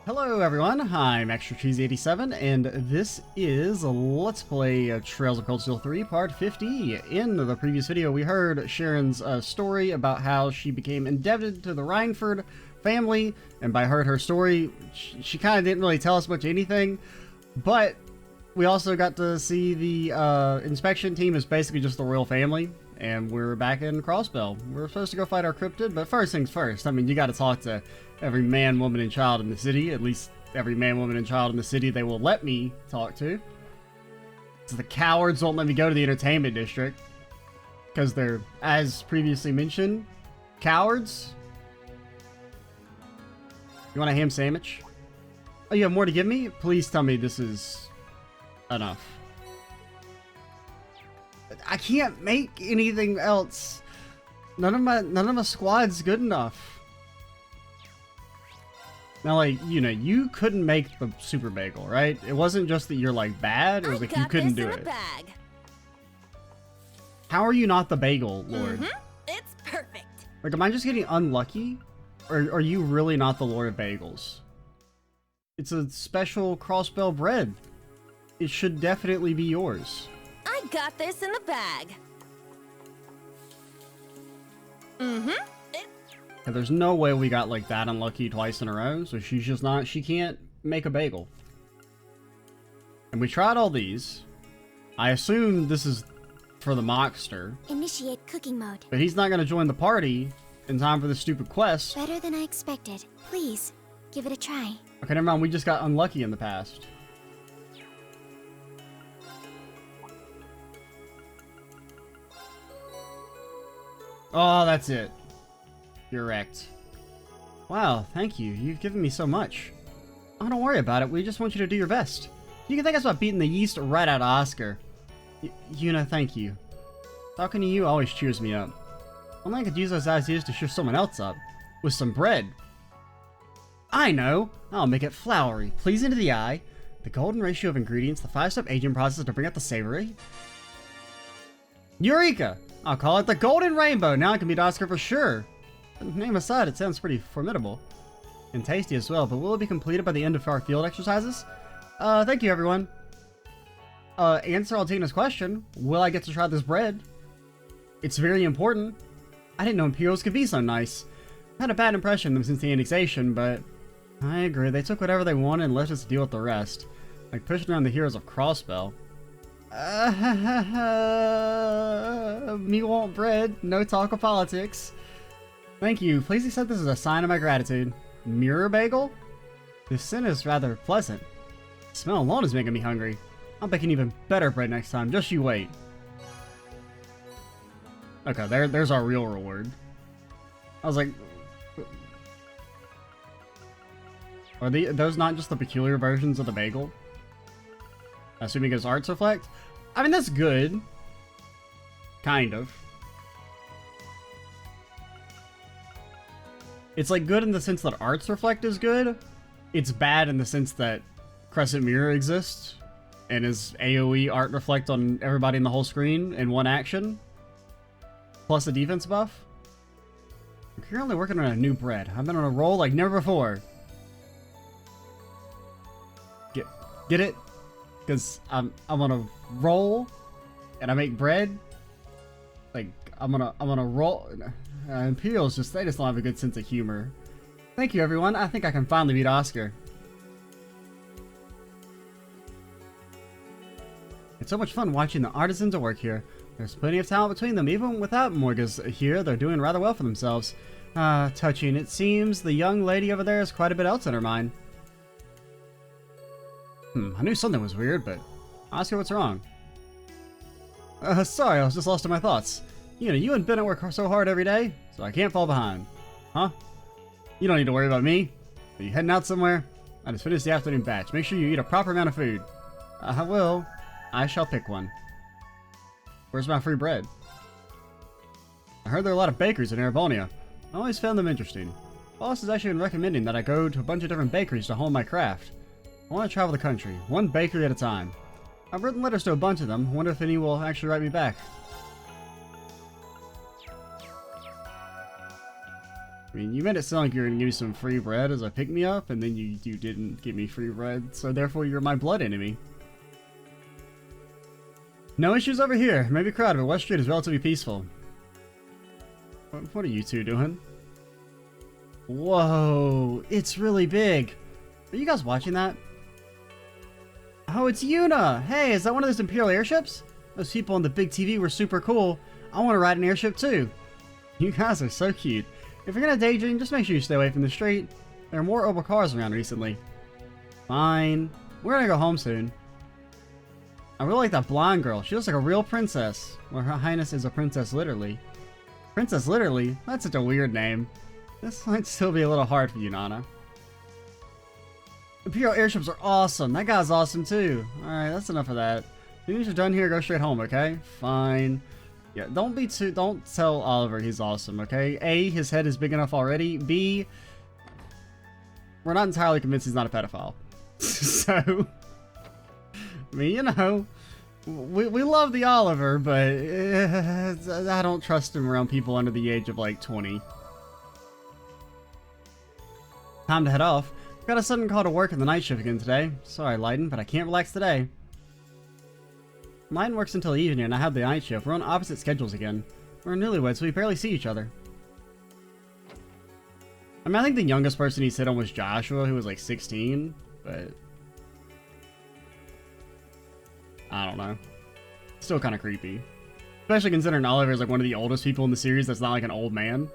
Hello everyone, I'm Extra Cheesy 87 and this is Let's Play Trails of Cold Steel 3 Part 50. In the previous video we heard Sharon's story about how she became indebted to the Rhineford family, and by her story she kind of didn't really tell us much anything, but we also got to see the inspection team is basically just the royal family, and we're back in Crossbell. We're supposed to go fight our cryptid, but first things first, I mean, you gotta talk to every man, woman, and child in the city. At least every man, woman, and child in the city they will let me talk to. So the cowards won't let me go to the entertainment district, because they're, as previously mentioned, cowards. You want a ham sandwich? Oh, you have more to give me? Please tell me this is enough. I can't make anything else. None of my squad's good enough. Now, like, you know, you couldn't make the super bagel, right? It wasn't just that you're like bad, it was like you couldn't do it. Bag. How are you not the bagel lord? It's perfect. Like, am I just getting unlucky? Or are you really not the lord of bagels? It's a special Crossbell bread. It should definitely be yours. I got this in the bag. And there's no way we got like that unlucky twice in a row, so she's just not, she can't make a bagel. And we tried all these. I assume this is for the Mockster. Initiate cooking mode. But he's not going to join the party in time for this stupid quest. Better than I expected. Please, give it a try. Okay, never mind, we just got unlucky in the past. Oh, that's it. You're wrecked. Wow, thank you. You've given me so much. Oh, don't worry about it. We just want you to do your best. You can thank us about beating the yeast right out of Oscar. You know, thank you. Talking to you always cheers me up. Only I could use those ideas to cheer someone else up. With some bread. I know! I'll make it floury, pleasing to the eye. The golden ratio of ingredients, the 5-step aging process to bring out the savory. Eureka! I'll call it the Golden Rainbow. Now I can beat Oscar for sure. Name aside, it sounds pretty formidable. And tasty as well, but will it be completed by the end of our field exercises? Thank you everyone. Answer Altina's question. Will I get to try this bread? It's very important. I didn't know Imperials could be so nice. I had a bad impression of them since the annexation, but I agree. They took whatever they wanted and let us deal with the rest. Like pushing around the heroes of Crossbell. Me want bread. No talk of politics. Thank you. Please accept this as a sign of my gratitude. Mirror bagel? This scent is rather pleasant. The smell alone is making me hungry. I'll bake an even better bread next time. Just you wait. Okay, there's our real reward. I was like, are those not just the peculiar versions of the bagel? Assuming his arts reflect? I mean, that's good. Kind of. It's like good in the sense that arts reflect is good. It's bad in the sense that Crescent Mirror exists and is AoE art reflect on everybody in the whole screen in one action. Plus a defense buff. I'm currently working on a new bread. I've been on a roll like never before. Get it? Because I'm on a roll and I make bread. Like I'm on a roll. Imperials they just don't have a good sense of humor. Thank you everyone. I think I can finally beat Oscar. It's so much fun watching the artisans at work here. There's plenty of talent between them. Even without Morgas here, they're doing rather well for themselves. Touching. It seems the young lady over there has quite a bit else in her mind. I knew something was weird, but Oscar, what's wrong? Sorry, I was just lost in my thoughts. You know, you and Bennett work so hard every day, so I can't fall behind. Huh? You don't need to worry about me. Are you heading out somewhere? I just finished the afternoon batch. Make sure you eat a proper amount of food. I will. I shall pick one. Where's my free bread? I heard there are a lot of bakeries in Erebonia. I always found them interesting. Boss has actually been recommending that I go to a bunch of different bakeries to hone my craft. I want to travel the country, one bakery at a time. I've written letters to a bunch of them. I wonder if any will actually write me back. I mean, you made it sound like you were gonna give me some free bread as a pick-me-up, and then you didn't give me free bread, so therefore you're my blood enemy. No issues over here. Maybe crowded, but West Street is relatively peaceful. What are you two doing? Whoa, it's really big. Are you guys watching that? Oh, it's Yuna! Hey, is that one of those Imperial airships? Those people on the big TV were super cool. I want to ride an airship too. You guys are so cute. If you're gonna daydream, just make sure you stay away from the street. There are more Opal cars around recently. Fine. We're gonna go home soon. I really like that blonde girl. She looks like a real princess. Well, Her Highness is a princess literally. Princess literally? That's such a weird name. This might still be a little hard for you, Nana. Imperial airships are awesome. That guy's awesome too. Alright, that's enough of that. As soon as you're done here, go straight home, okay? Fine. Yeah, don't tell Oliver he's awesome, okay? A, his head is big enough already. B, we're not entirely convinced he's not a pedophile. So, I mean, you know, we love the Oliver, but I don't trust him around people under the age of like 20. Time to head off. Got a sudden call to work in the night shift again today. Sorry, Leiden, but I can't relax today. Mine works until evening and I have the night shift. We're on opposite schedules again. We're newlyweds, so we barely see each other. I mean, I think the youngest person he said on was Joshua, who was like 16, but I don't know. Still kind of creepy. Especially considering Oliver is like one of the oldest people in the series that's not like an old man.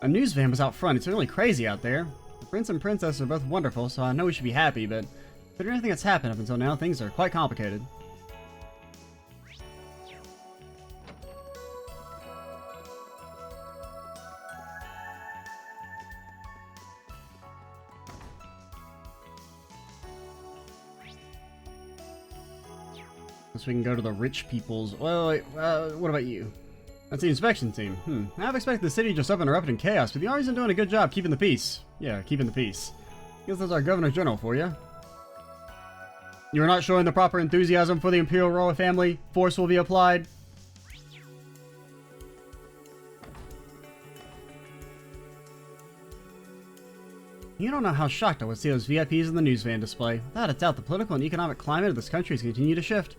A news van was out front. It's really crazy out there. The prince and princess are both wonderful, so I know we should be happy, but considering everything that's happened up until now, things are quite complicated. So we can go to the rich people's... Wait, what about you? That's the inspection team. I've expected the city just up and erupted in chaos, but the army's been doing a good job keeping the peace. Yeah, keeping the peace. Guess that's our Governor General for you. You're not showing the proper enthusiasm for the Imperial Royal family. Force will be applied. You don't know how shocked I would see those VIPs in the news van display. Without a doubt, the political and economic climate of this country has continued to shift.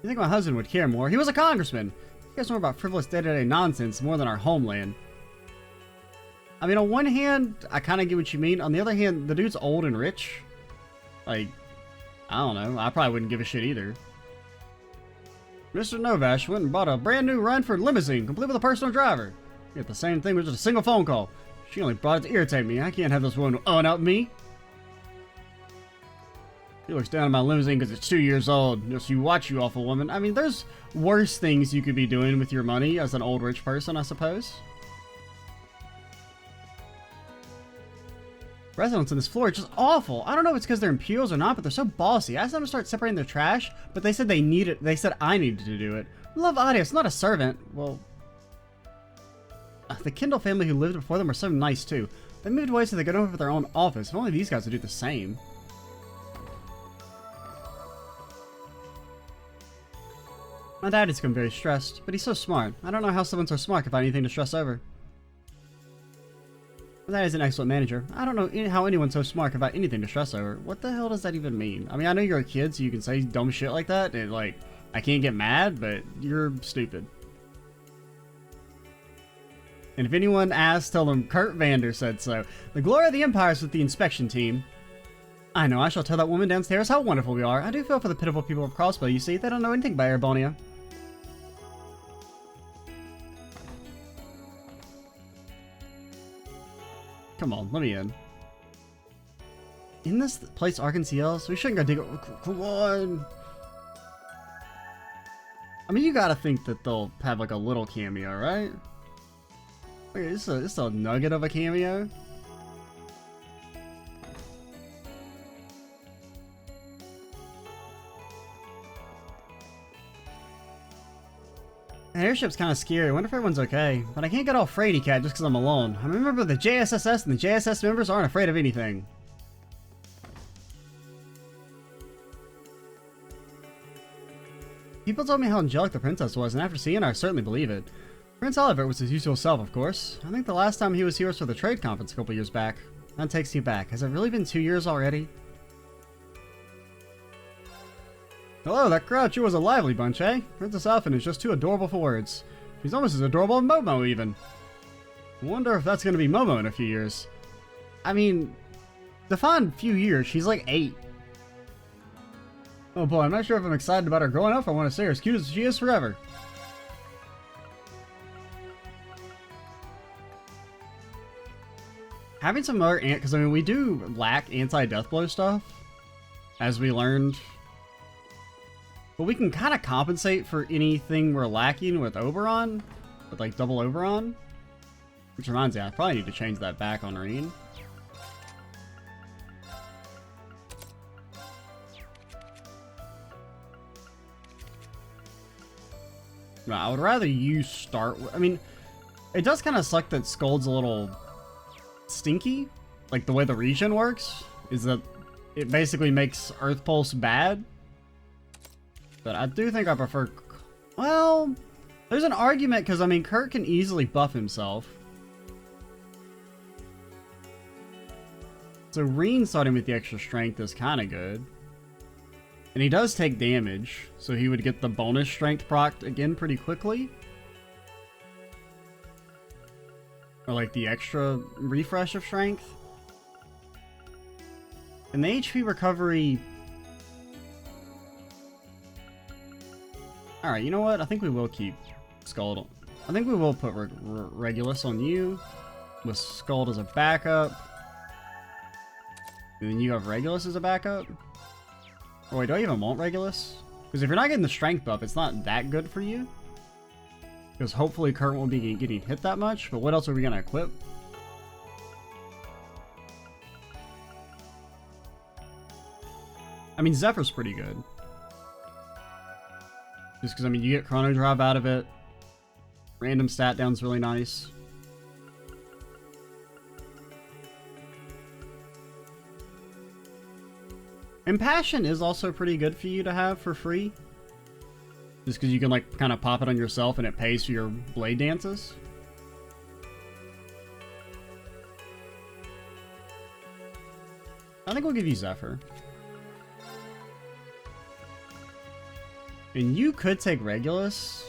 You think my husband would care more? He was a congressman. He cares more about frivolous day-to-day nonsense more than our homeland. I mean, on one hand, I kind of get what you mean. On the other hand, the dude's old and rich. Like, I don't know. I probably wouldn't give a shit either. Mr. Novash went and bought a brand new Ranford limousine, complete with a personal driver. You get the same thing with just a single phone call. She only brought it to irritate me. I can't have this woman up me. He looks down at my limousine because it's 2 years old. Just you watch, you awful woman. I mean, there's worse things you could be doing with your money as an old rich person, I suppose. Residents on this floor are just awful. I don't know if it's because they're Imperials or not, but they're so bossy. I asked them to start separating their trash, but they said they need it. They said I needed to do it. Love Adios, not a servant. Well, the Kendall family who lived before them are so nice too. They moved away so they could open up their own office. If only these guys would do the same. My dad has become very stressed, but he's so smart. I don't know how someone so smart could find anything to stress over. My dad is an excellent manager. I don't know how anyone so smart could find anything to stress over. What the hell does that even mean? I mean, I know you're a kid, so you can say dumb shit like that, and like, I can't get mad, but you're stupid. And if anyone asks, tell them Kurt Vander said so. The glory of the Empire is with the inspection team. I know, I shall tell that woman downstairs how wonderful we are. I do feel for the pitiful people of Crossbell, you see. They don't know anything about Erebonia. Come on, let me in. In this place, Arkansas, so we shouldn't go dig it. Come on. I mean, you gotta think that they'll have like a little cameo, right? Okay, this is a nugget of a cameo. The airship's kind of scary. I wonder if everyone's okay. But I can't get all fraidy cat just because I'm alone. I remember the JSSS and the JSS members aren't afraid of anything. People told me how angelic the princess was, and after seeing her, I certainly believe it. Prince Oliver was his usual self, of course. I think the last time he was here was for the trade conference a couple years back. That takes me back. Has it really been 2 years already? Hello, that crowd sure was a lively bunch, eh? Princess Alphen is just too adorable for words. She's almost as adorable as Momo, even. I wonder if that's going to be Momo in a few years. I mean, define few years, she's like 8. Oh boy, I'm not sure if I'm excited about her growing up. I want to say her as cute as she is forever. Having some other because I mean, we do lack anti-death blow stuff, as we learned. But we can kind of compensate for anything we're lacking with Oberon, with like double Oberon. Which reminds me, I probably need to change that back on Reen. No, I would rather you start with, I mean, it does kind of suck that Scold's a little stinky. Like the way the regen works is that it basically makes Earth Pulse bad. But I do think I prefer, well, there's an argument because I mean Kurt can easily buff himself. So Reen starting with the extra strength is kind of good. And he does take damage, so he would get the bonus strength procced again pretty quickly. Or like the extra refresh of strength. And the HP recovery... Alright, you know what? I think we will keep Skuld. I think we will put Regulus on you, with Skuld as a backup. And then you have Regulus as a backup. Oh wait, do I even want Regulus? Because if you're not getting the strength buff, it's not that good for you. Because hopefully Kurt won't be getting hit that much, but what else are we going to equip? I mean, Zephyr's pretty good. Just because, I mean, you get Chrono Drive out of it. Random stat down's really nice. Impassion is also pretty good for you to have for free. Just because you can, like, kind of pop it on yourself and it pays for your blade dances. I think we'll give you Zephyr. And you could take Regulus.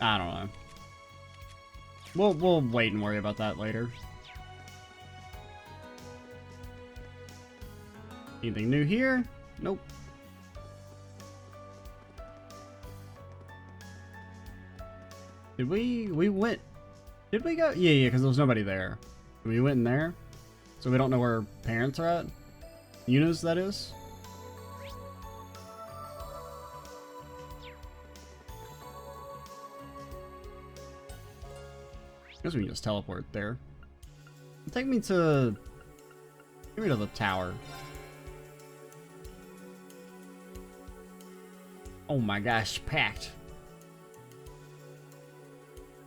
I don't know. We'll wait and worry about that later. Anything new here? Nope. Did we went? Did we go? Yeah, because there was nobody there. We went in there, so we don't know where parents are at. Yuna's, that is. I guess we can just teleport there. Take me to... Get rid of the tower. Oh my gosh, packed.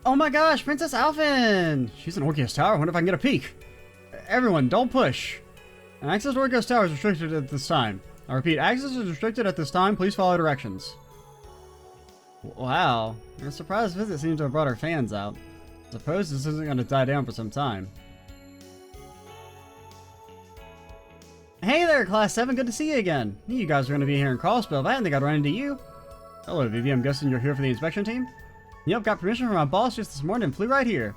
Oh my gosh, Princess Alphen! She's in Orkios Tower. I wonder if I can get a peek. Everyone, don't push. Access to Orkios Tower is restricted at this time. I repeat, access is restricted at this time. Please follow directions. Wow. Your surprise visit seems to have brought our fans out. I suppose this isn't going to die down for some time. Hey there, Class 7. Good to see you again. Knew you guys were going to be here in Crossbell, but I didn't think I'd run into you. Hello, Vivi. I'm guessing you're here for the inspection team? Yep, got permission from my boss just this morning and flew right here.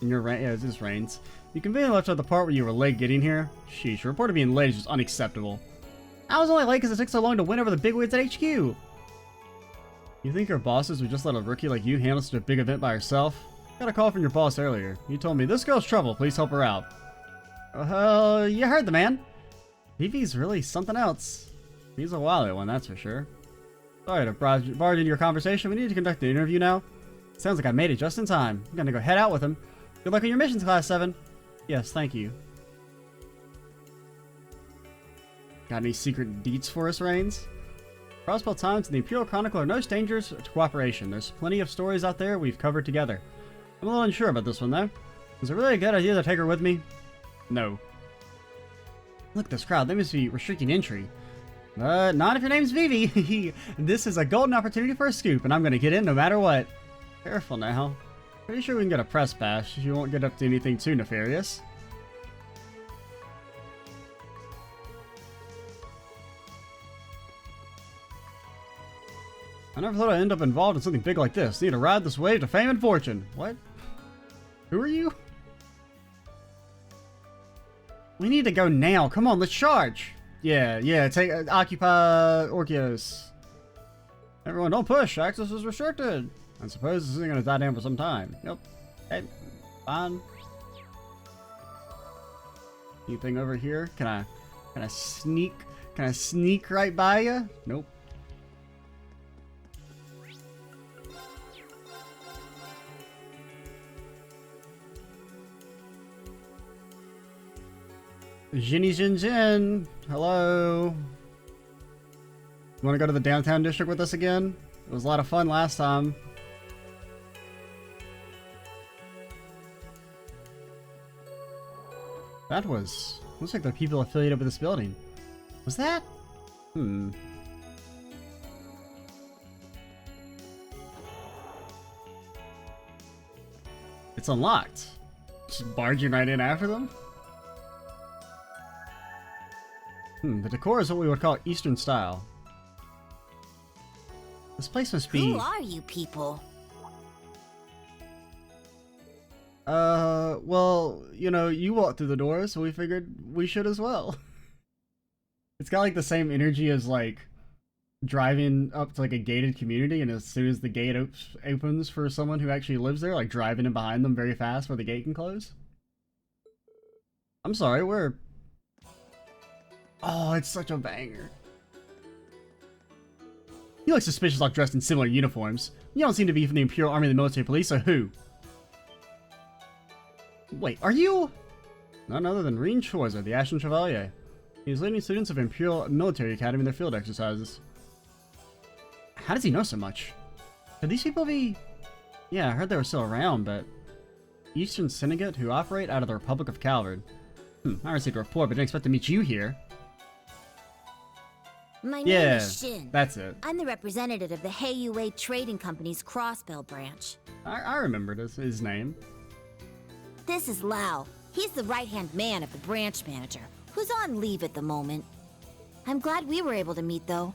And you're right. Yeah, this rains. You conveniently left out the part where you were late getting here. Sheesh, your report of being late is just unacceptable. I was only late because it took so long to win over the bigwigs at HQ. You think your bosses would just let a rookie like you handle such a big event by herself? Got a call from your boss earlier. He told me, this girl's trouble, please help her out. You heard the man. Vivi's really something else. He's a wily one, that's for sure. Sorry to barge into your conversation. We need to conduct the interview now. Sounds like I made it just in time. I'm gonna go head out with him. Good luck on your missions, Class 7. Yes, thank you. Got any secret deets for us, Reigns? Crossbell Times and the Imperial Chronicle are no strangers to cooperation. There's plenty of stories out there we've covered together. I'm a little unsure about this one, though. Is it really a good idea to take her with me? No. Look at this crowd. They must be restricting entry. Not if your name's Vivi. This is a golden opportunity for a scoop, and I'm going to get in no matter what. Careful now. Pretty sure we can get a press pass. You won't get up to anything too nefarious. I never thought I'd end up involved in something big like this. Need to ride this wave to fame and fortune. What? Who are you? We need to go now. Come on, let's charge. Yeah, take occupy Orkios. Everyone, don't push. Access is restricted. I suppose this isn't gonna die down for some time. Yep. Hey, fine. Anything over here? Can I sneak? Can I sneak right by you? Nope. Jinny Jin Jin, hello. You want to go to the downtown district with us again? It was a lot of fun last time. That was... looks like the people affiliated with this building. Was that? It's unlocked. Just barging right in after them? The decor is what we would call Eastern style. This place must be... Who are you people? Well, you know, you walked through the door, so we figured we should as well. It's got like the same energy as like driving up to like a gated community, and as soon as the gate opens for someone who actually lives there, like driving in behind them very fast where the gate can close. I'm sorry, we're... Oh, it's such a banger. You look suspicious like dressed in similar uniforms. You don't seem to be from the Imperial Army of the Military Police, or who? Wait, are you? None other than Reen Schwarzer, the Ashen Chevalier. He's leading students of Imperial Military Academy in their field exercises. How does he know so much? Could these people be... Yeah, I heard they were still around, but... Eastern Syndicate who operate out of the Republic of Calvard. I received a report, but didn't expect to meet you here. My name is Shin. That's it. I'm the representative of the Heiyue Trading Company's Crossbell branch. I remembered his name. This is Lao. He's the right-hand man of the branch manager, who's on leave at the moment. I'm glad we were able to meet, though.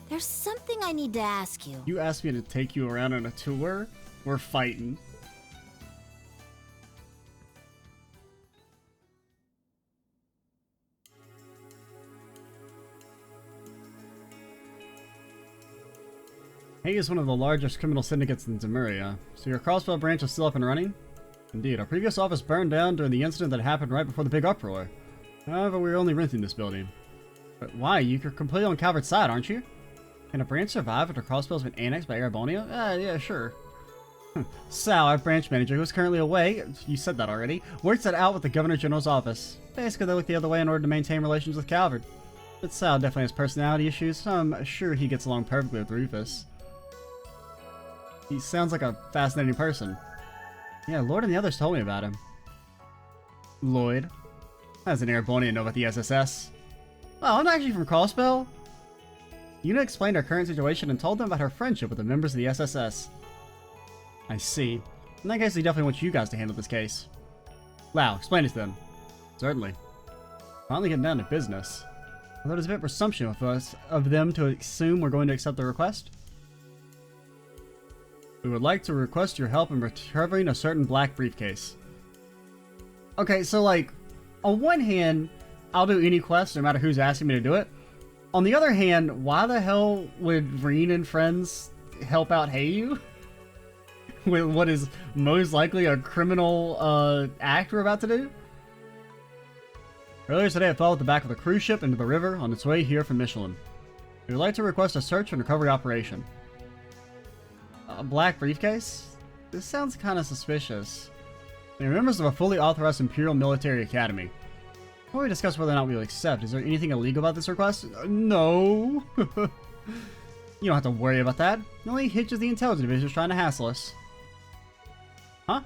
There's something I need to ask you. You asked me to take you around on a tour? We're fighting. Heiyue is one of the largest criminal syndicates in Zemuria. So your Crossbell branch is still up and running? Indeed, our previous office burned down during the incident that happened right before the big uproar. However, we were only renting this building. But why? You're completely on Calvard's side, aren't you? Can a branch survive after Crossbell's been annexed by Arabonia? Yeah, sure. Sal, our branch manager, who is currently away, you said that already, works that out with the Governor General's office. Basically, they look the other way in order to maintain relations with Calvard. But Sal definitely has personality issues, so I'm sure he gets along perfectly with Rufus. He sounds like a fascinating person. Yeah, Lloyd and the others told me about him. Lloyd? How does an Erebonian know about the SSS? Well, I'm actually from Crossbell. Yuna explained our current situation and told them about her friendship with the members of the SSS. I see. In that case, they definitely want you guys to handle this case. Lau, explain it to them. Certainly. Finally getting down to business. Although it's a bit presumptuous of them to assume we're going to accept the request. We would like to request your help in recovering a certain black briefcase. Okay, so like, on one hand, I'll do any quest no matter who's asking me to do it. On the other hand, why the hell would Reen and friends help out Heiyue? With what is most likely a criminal act we're about to do? Earlier today, I followed the back of a cruise ship into the river on its way here from Michelin. We would like to request a search and recovery operation. A black briefcase? This sounds kind of suspicious. They are members of a fully authorized Imperial Military Academy. Before we discuss whether or not we will accept, is there anything illegal about this request? No! You don't have to worry about that. The only hitch is the intelligence division is trying to hassle us. Huh?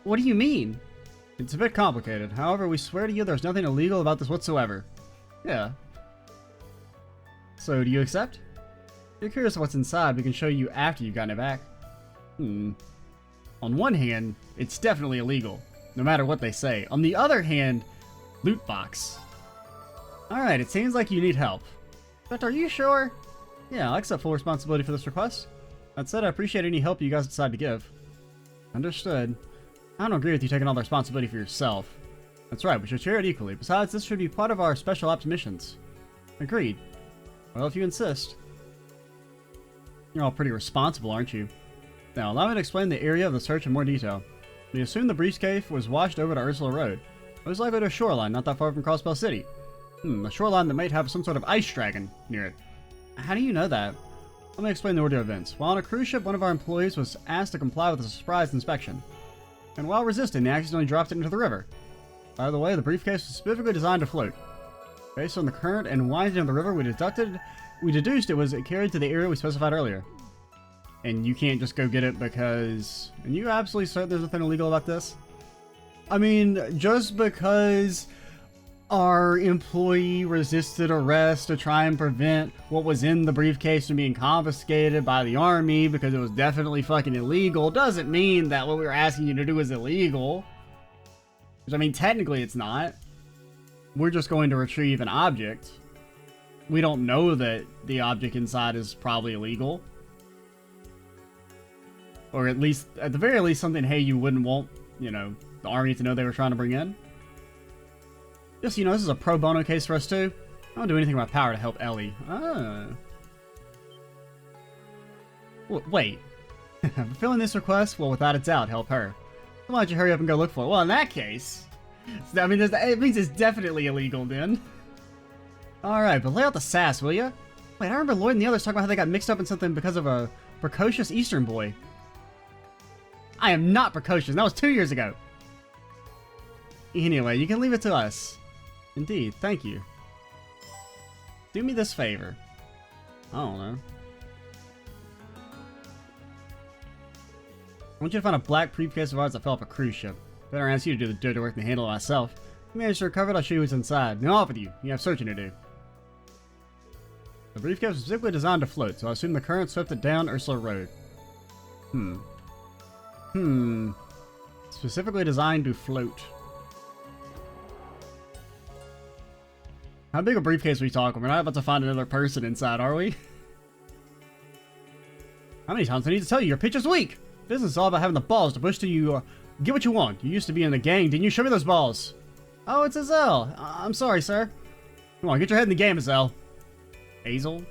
What do you mean? It's a bit complicated. However, we swear to you there's nothing illegal about this whatsoever. Yeah. So, do you accept? If you're curious of what's inside, we can show you after you've gotten it back. On one hand, it's definitely illegal, no matter what they say. On the other hand, loot box. Alright, it seems like you need help. But are you sure? Yeah, I'll accept full responsibility for this request. That said, I appreciate any help you guys decide to give. Understood. I don't agree with you taking all the responsibility for yourself. That's right, we should share it equally. Besides, this should be part of our special ops missions. Agreed. Well, if you insist. You're all pretty responsible, aren't you? Now, allow me to explain the area of the search in more detail. We assume the briefcase was washed over to Ursula Road. Most likely to a shoreline not that far from Crossbell City. A shoreline that might have some sort of ice dragon near it. How do you know that? Let me explain the order of events. While on a cruise ship, one of our employees was asked to comply with a surprise inspection. And while resisting, they accidentally dropped it into the river. By the way, the briefcase was specifically designed to float. Based on the current and winding of the river, we deduced it was carried to the area we specified earlier. And you can't just go get it because... And you absolutely certain there's nothing illegal about this? I mean, just because our employee resisted arrest to try and prevent what was in the briefcase from being confiscated by the army because it was definitely fucking illegal doesn't mean that what we were asking you to do is illegal. Which, I mean, technically it's not. We're just going to retrieve an object. We don't know that the object inside is probably illegal. Or at least, at the very least, something Heiyue wouldn't want, you know, the army to know they were trying to bring in. Just so you know, this is a pro bono case for us too. I don't do anything in my power to help Ellie. Wait. Fulfilling this request will without a doubt help her. Why don't you hurry up and go look for it? Well, in that case, I mean, it means it's definitely illegal then. Alright, but lay out the sass, will ya? Wait, I remember Lloyd and the others talking about how they got mixed up in something because of a precocious Eastern boy. I am not precocious. That was 2 years ago. Anyway, you can leave it to us. Indeed, thank you. Do me this favor. I don't know. I want you to find a black briefcase of ours that fell off a cruise ship. Better ask you to do the dirty work than handle it myself. If you manage to recover it, I'll show you what's inside. Now off with you. You have searching to do. The briefcase was specifically designed to float, so I assume the current swept it down Ursula Road. Specifically designed to float. How big a briefcase are we talking? We're not about to find another person inside, are we? How many times do I need to tell you? Your pitch is weak! Business is all about having the balls to push till you get what you want. You used to be in the gang, didn't you? Show me those balls. Oh, it's Azel. I'm sorry, sir. Come on, get your head in the game, Azel. Hazel?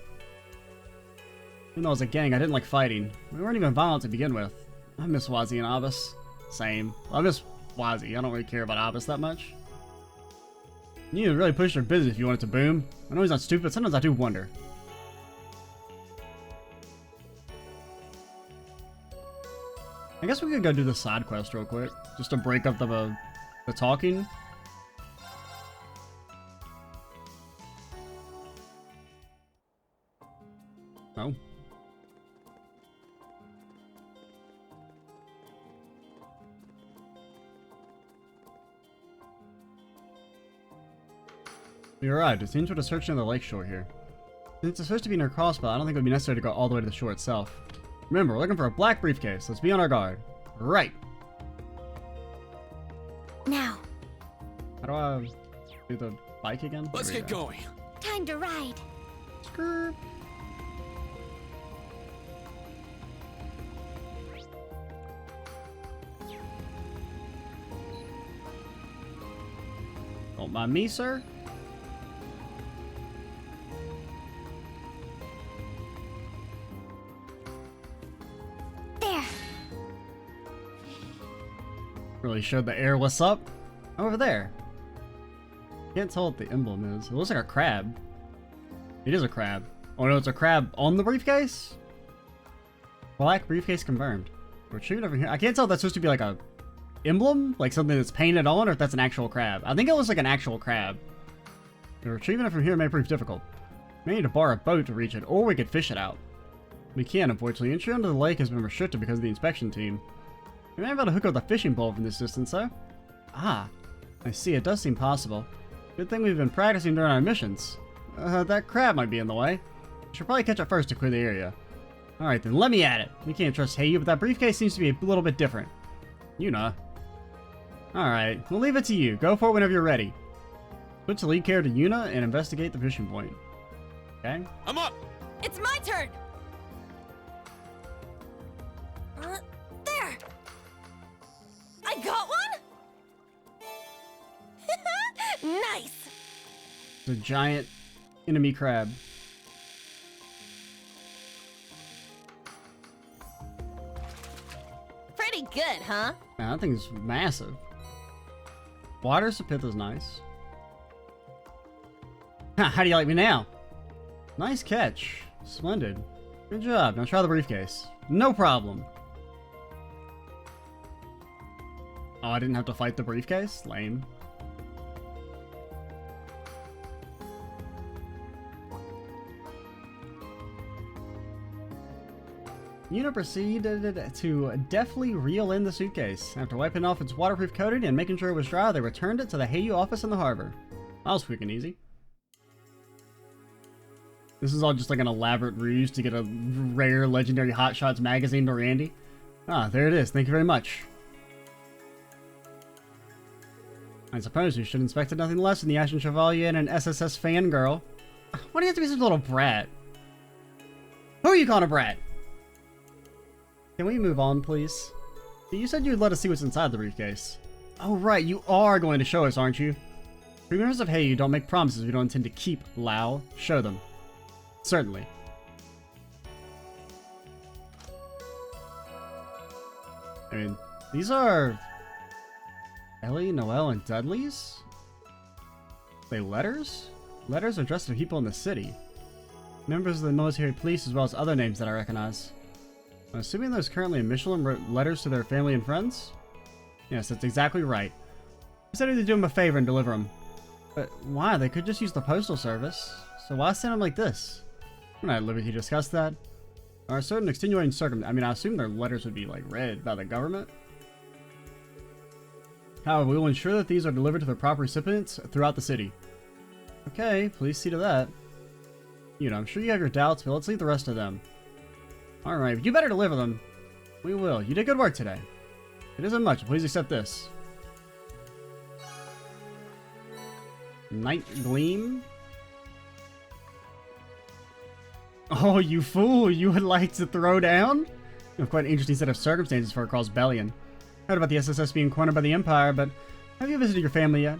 Even though it was a gang, I didn't like fighting. We weren't even violent to begin with. I miss Wazzy and Abbas. Same. I miss Wazzy. I don't really care about Abbas that much. You need to really push your business if you want it to boom. I know he's not stupid, sometimes I do wonder. I guess we could go do the side quest real quick, just to break up the talking. Oh. You're right, it seems we're just searching the lakeshore here. Since it's supposed to be near Crossbell, I don't think it would be necessary to go all the way to the shore itself. Remember, we're looking for a black briefcase. Let's be on our guard. Right. Now. How do I do the bike again? Let's get going. Time to ride. Skirt. Don't mind me, sir. There. Really showed the air what's up. Over there. Can't tell what the emblem is. It looks like a crab. It is a crab. Oh no, it's a crab on the briefcase? Black briefcase confirmed. Retrieve it over here. I can't tell if that's supposed to be like a emblem? Like something that's painted on, or if that's an actual crab. I think it looks like an actual crab. But retrieving it from here may prove difficult. We need to borrow a boat to reach it, or we could fish it out. We can't, unfortunately. Entry into the lake has been restricted because of the inspection team. We may be able to hook up the fishing pole from this distance, though. Ah, I see. It does seem possible. Good thing we've been practicing during our missions. That crab might be in the way. We should probably catch it first to clear the area. Alright then, let me at it. We can't trust Heiyue, but that briefcase seems to be a little bit different. You know. Alright, we'll leave it to you. Go for it whenever you're ready. Switch the lead character to Yuna and investigate the fishing point. Okay? I'm up! It's my turn! There! I got one? Nice! The giant enemy crab. Pretty good, huh? Man, that thing's massive. Water Sapith is nice. How do you like me now? Nice catch. Splendid. Good job. Now try the briefcase. No problem. Oh, I didn't have to fight the briefcase? Lame. Yuna proceeded to deftly reel in the suitcase. After wiping off its waterproof coating and making sure it was dry, they returned it to the Heiyue office in the harbor. That was quick and easy. This is all just like an elaborate ruse to get a rare legendary Hot Shots magazine to Randy. Ah, there it is. Thank you very much. I suppose we should inspect it nothing less than the Ashen Chevalier and an SSS fangirl. Why do you have to be such a little brat? Who are you calling a brat? Can we move on, please? You said you'd let us see what's inside the briefcase. Oh, right, you are going to show us, aren't you? Members of Heiyue don't make promises we don't intend to keep, Lao. Show them. Certainly. I mean, these are Ellie, Noelle, and Dudley's? Are they letters? Letters addressed to people in the city. Members of the military police as well as other names that I recognize. I'm assuming those currently in Michelin wrote letters to their family and friends? Yes, that's exactly right. We said to do them a favor and deliver them. But why? They could just use the postal service. So why send them like this? We're not at liberty to discuss that. There are certain extenuating circumstances. I mean, I assume their letters would be, like, read by the government. However, we will ensure that these are delivered to the proper recipients throughout the city. Okay, please see to that. You know, I'm sure you have your doubts, but let's leave the rest to them. Alright, you better deliver them. We will. You did good work today. It isn't much. Please accept this. Night Gleam. Oh, you fool! You would like to throw down? You have quite an interesting set of circumstances for a Crossbellian. Heard about the SSS being cornered by the Empire, but have you visited your family yet?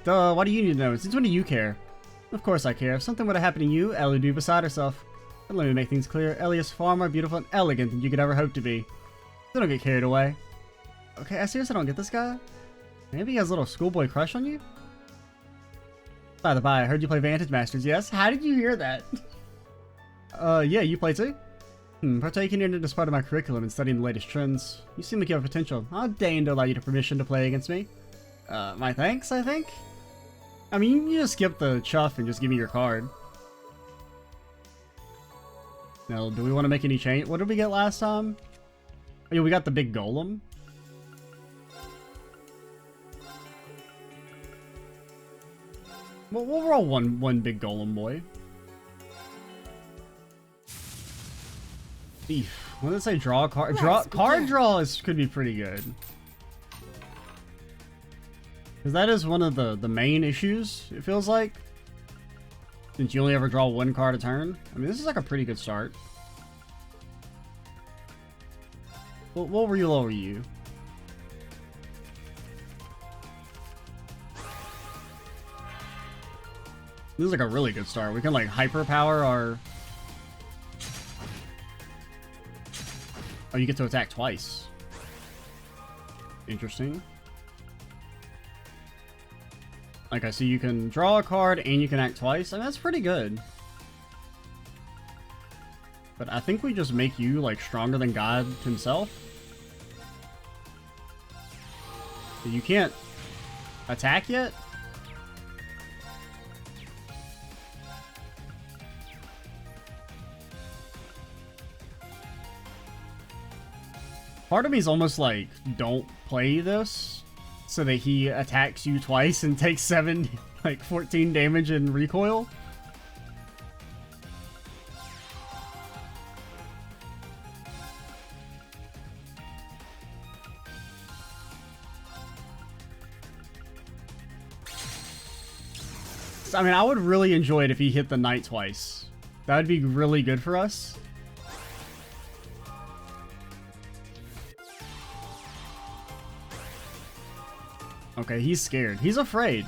Duh, why do you need to know? Since when do you care? Of course I care. If something would have happened to you, Ellie would be beside herself. But let me make things clear. Ellie is far more beautiful and elegant than you could ever hope to be. So don't get carried away. Okay, I seriously don't get this guy. Maybe he has a little schoolboy crush on you? By the by, I heard you play Vantage Masters, yes? How did you hear that? Yeah, you play too? Partaking in it as part of my curriculum and studying the latest trends. You seem like you have potential. I'll deign to allow you the permission to play against me. My thanks, I think? I mean, you just skip the chuff and just give me your card. Now, do we want to make any change? What did we get last time? Oh, yeah, we got the big golem. Well, we'll roll one big golem boy. Beef. What did it say? Draw a card. Card draw could be pretty good. Because that is one of the main issues, it feels like. Since you only ever draw one card a turn. I mean, this is like a pretty good start. We'll relower you. This is like a really good start. We can like hyper power our... Oh, you get to attack twice. Interesting. Okay, so you can draw a card and you can act twice. I mean, that's pretty good. But I think we just make you, like, stronger than God himself. You can't attack yet? Part of me is almost like, don't play this so that he attacks you twice and takes 14 damage in recoil. I mean, I would really enjoy it if he hit the knight twice. That would be really good for us. Okay, he's scared. He's afraid.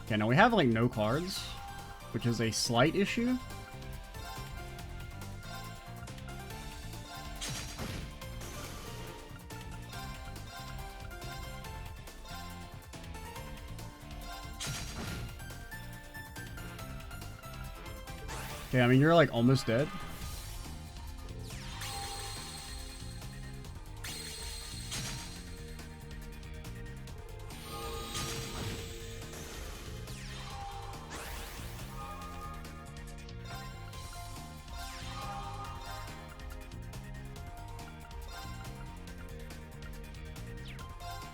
Okay, now we have, like, no cards, which is a slight issue. Okay, I mean, you're, like, almost dead.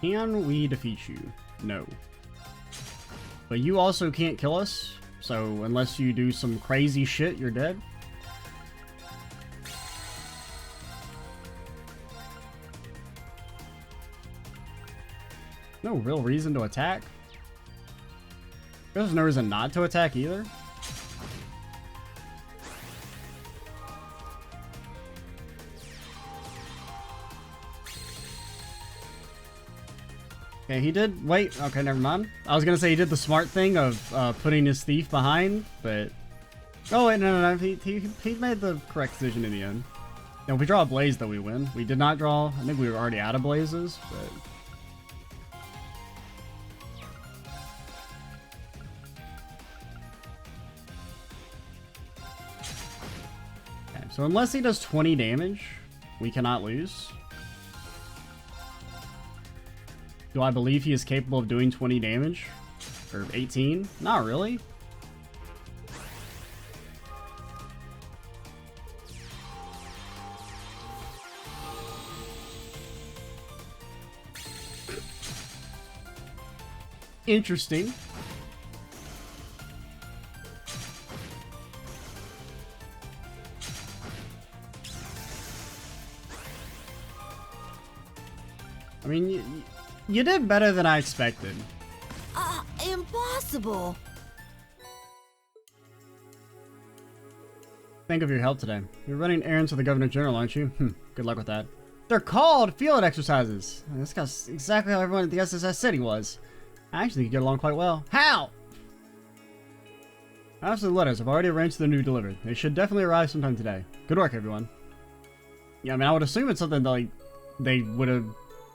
Can we defeat you? No. But you also can't kill us, so unless you do some crazy shit, you're dead. No real reason to attack. There's no reason not to attack either. Okay, he did. Wait, okay, never mind. I was gonna say he did the smart thing of putting his thief behind, but. Oh, wait, no. He made the correct decision in the end. Now, if we draw a blaze, though, we win. We did not draw. I think we were already out of blazes, but. Okay, so unless he does 20 damage, we cannot lose. Do I believe he is capable of doing 20 damage? Or 18? Not really. Interesting. I mean, you did better than I expected. Impossible. Thank you for your help today. You're running errands for the Governor General, aren't you? Good luck with that. They're called field exercises. This guy's exactly how everyone at the SSS said he was. I actually think you get along quite well. How? As for the letters, I've already arranged the new delivered. They should definitely arrive sometime today. Good work, everyone. Yeah, I mean, I would assume it's something that, like, they would have...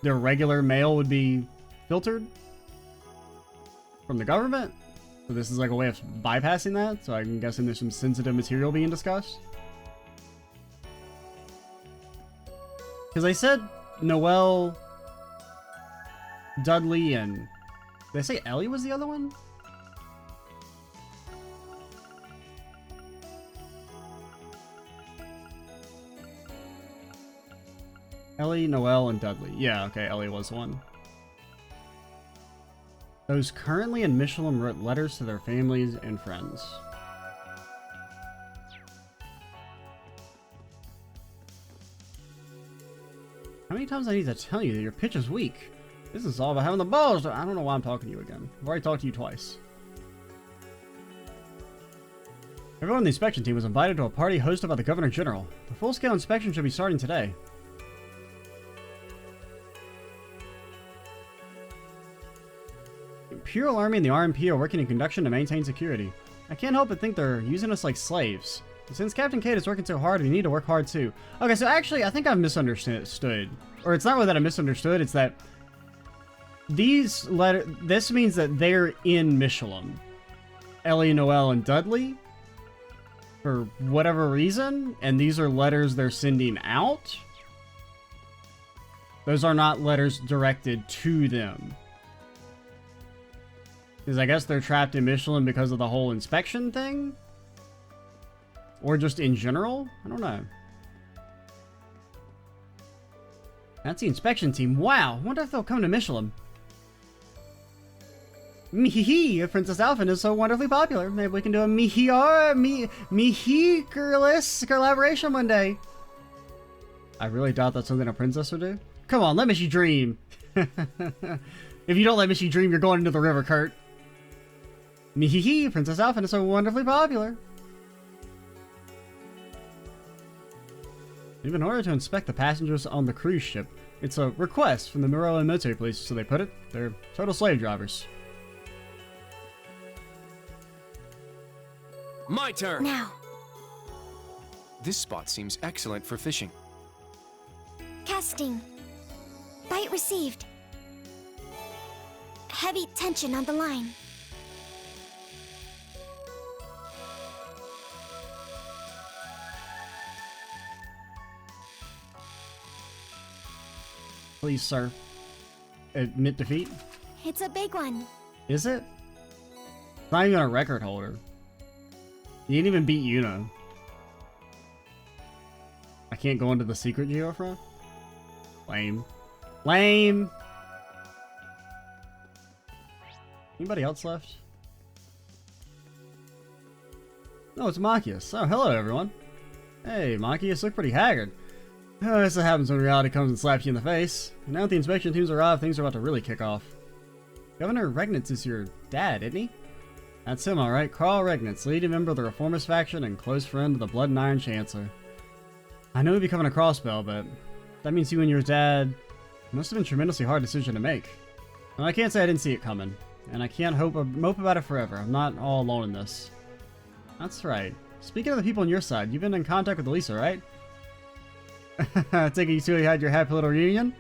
Their regular mail would be filtered from the government. So this is like a way of bypassing that. So I'm guessing there's some sensitive material being discussed. Because they said Noelle, Dudley, and... Did they say Ellie was the other one? Ellie, Noelle, and Dudley. Yeah, okay, Ellie was one. Those currently in Michelin wrote letters to their families and friends. How many times do I need to tell you that your pitch is weak? This is all about having the balls. I don't know why I'm talking to you again. I've already talked to you twice. Everyone on the inspection team was invited to a party hosted by the Governor General. The full-scale inspection should be starting today. The Imperial Army and the RMP are working in conjunction to maintain security. I can't help but think they're using us like slaves. Since Captain Kate is working so hard, we need to work hard too. Okay, so actually, I think I've misunderstood. Or it's not really that I misunderstood, it's that these letters, this means that they're in Michelin. Ellie, Noelle, and Dudley, for whatever reason, and these are letters they're sending out. Those are not letters directed to them. Because I guess they're trapped in Michelin because of the whole inspection thing? Or just in general? I don't know. That's the inspection team. Wow, wonder if they'll come to Michelin. Mihihi, Princess Alphen is so wonderfully popular. Maybe we can do a Mihi-girless collaboration one day. I really doubt that's something a princess would do. Come on, let Michi dream. If you don't let Michi dream, you're going into the river, Kurt. Mihihi, Princess Alphen is so wonderfully popular. We have an order to inspect the passengers on the cruise ship. It's a request from the Muro military police, so they put it. They're total slave drivers. My turn! Now. This spot seems excellent for fishing. Casting. Bite received. Heavy tension on the line. Please, sir. Admit defeat? It's a big one. Is it? It's not even a record holder. You didn't even beat Yuna. I can't go into the secret geofront? Lame. Lame! Anybody else left? No, it's Machias. Oh, hello everyone. Hey, Machias, look pretty haggard. Oh, this happens when reality comes and slaps you in the face. And now that the inspection teams arrive, things are about to really kick off. Governor Regnitz is your dad, isn't he? That's him, alright. Carl Regnitz, leading member of the Reformist faction and close friend of the Blood and Iron Chancellor. I know he'd be coming a Crossbell, but that means you and your dad must have been a tremendously hard decision to make. Well, I can't say I didn't see it coming, and I can't mope about it forever. I'm not all alone in this. That's right. Speaking of the people on your side, you've been in contact with Lisa, right? I take it you two had your happy little reunion?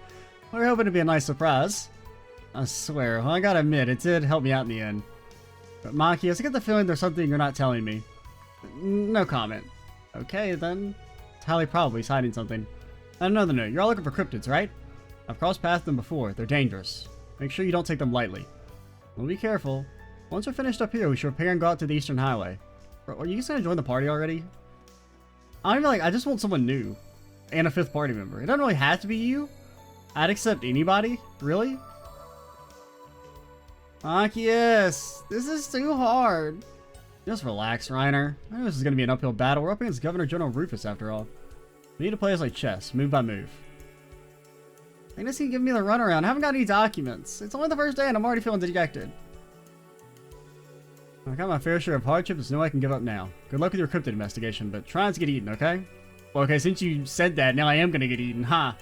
We're hoping to be a nice surprise. I swear, well, I gotta admit, it did help me out in the end. But Machias, I get the feeling there's something you're not telling me. No comment. Okay, then. It's highly probable he's hiding something. On another note, you're all looking for cryptids, right? I've crossed paths with them before. They're dangerous. Make sure you don't take them lightly. Well, be careful. Once we're finished up here, we should prepare and go out to the Eastern Highway. Are you guys gonna join the party already? I just want someone new. And a 5th party member. It doesn't really have to be you. I'd accept anybody. Really? Yes, this is too hard. Just relax, Reiner. I know this is going to be an uphill battle. We're up against Governor General Rufus, after all. We need to play this like chess, move by move. I think this can give me the runaround. I haven't got any documents. It's only the first day and I'm already feeling dejected. I got my fair share of hardships. There's no way I can give up now. Good luck with your cryptid investigation, but try not to get eaten, okay? Well, okay, since you said that, now I am going to get eaten, huh?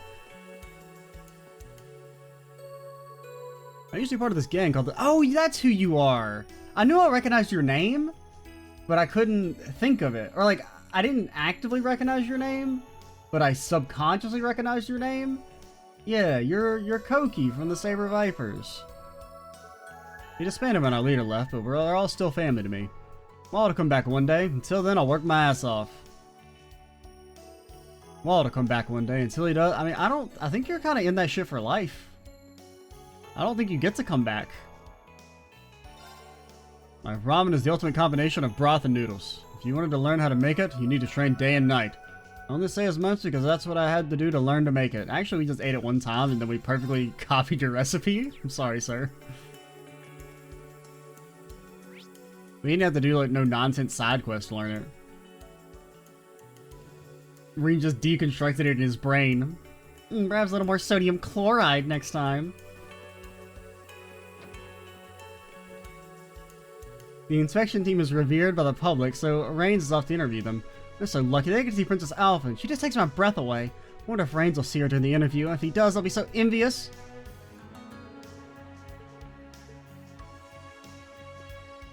I'm usually part of this gang called the... Oh, that's who you are! I knew I recognized your name, but I couldn't think of it. Or, like, I didn't actively recognize your name, but I subconsciously recognized your name. Yeah, you're Koki from the Saber Vipers. He disbanded when our leader left, but we're all still family to me. Wall to come back one day. Until then, I'll work my ass off. Wall to come back one day. Until he does... I mean, I think you're kind of in that shit for life. I don't think you get to come back. My ramen is the ultimate combination of broth and noodles. If you wanted to learn how to make it, you need to train day and night. I only say as much because that's what I had to do to learn to make it. Actually, we just ate it one time and then we perfectly copied your recipe. I'm sorry, sir. We didn't have to do like no nonsense side quest to learn it. Reen just deconstructed it in his brain. Perhaps a little more sodium chloride next time. The inspection team is revered by the public, so Raines is off to interview them. They're so lucky they get to see Princess Alphen. She just takes my breath away. I wonder if Raines will see her during the interview, and if he does, I'll be so envious.